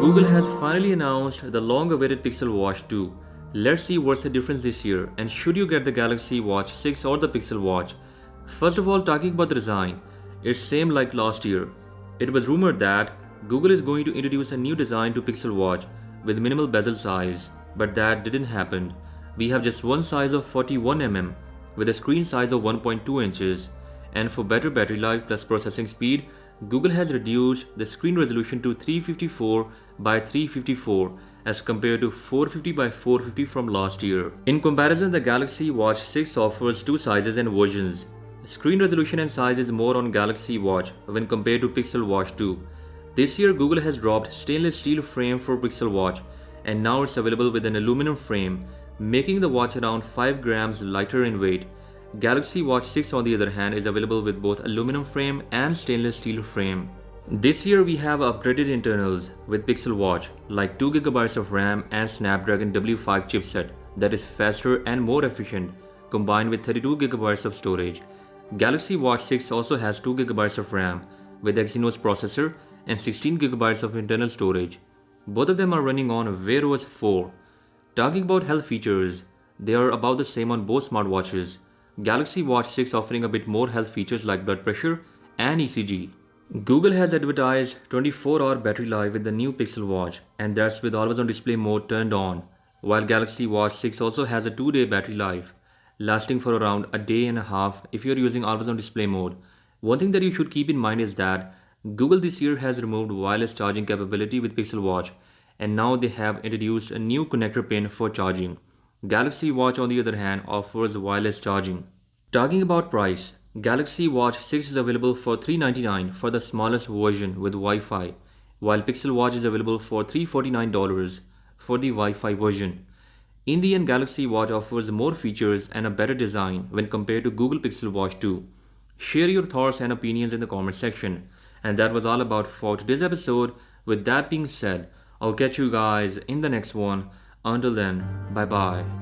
Google has finally announced the long-awaited Pixel Watch 2. Let's see what's the difference this year, and should you get the Galaxy Watch 6 or the Pixel Watch? First of all, talking about the design, it's same like last year. It was rumored that Google is going to introduce a new design to Pixel Watch with minimal bezel size, but that didn't happen. We have just one size of 41mm with a screen size of 1.2 inches, and for better battery life plus processing speed, Google has reduced the screen resolution to 354 by 354 as compared to 450 by 450 from last year. In comparison, the Galaxy Watch 6 offers two sizes and versions. Screen resolution and size is more on Galaxy Watch when compared to Pixel Watch 2. This year, Google has dropped stainless steel frame for Pixel Watch, and now it's available with an aluminum frame, making the watch around 5 grams lighter in weight. Galaxy Watch 6 on the other hand is available with both aluminum frame and stainless steel frame. This year we have upgraded internals with Pixel Watch like 2GB of RAM and Snapdragon W5 chipset that is faster and more efficient, combined with 32GB of storage. Galaxy Watch 6 also has 2GB of RAM with Exynos processor and 16GB of internal storage. Both of them are running on Wear OS 4. Talking about health features, they are about the same on both smartwatches. Galaxy Watch 6 offering a bit more health features like blood pressure and ECG. Google has advertised 24-hour battery life with the new Pixel Watch, and that's with always on display mode turned on, while Galaxy Watch 6 also has a 2-day battery life, lasting for around a day and a half if you're using always on display mode. One thing that you should keep in mind is that Google this year has removed wireless charging capability with Pixel Watch, and now they have introduced a new connector pin for charging. Galaxy Watch on the other hand offers wireless charging. Talking about price, Galaxy Watch 6 is available for $399 for the smallest version with Wi-Fi, while Pixel Watch is available for $349 for the Wi-Fi version. In the end, Galaxy Watch offers more features and a better design when compared to Google Pixel Watch 2. Share your thoughts and opinions in the comment section. And that was all about for today's episode. With that being said, I'll catch you guys in the next one. Until then, bye bye.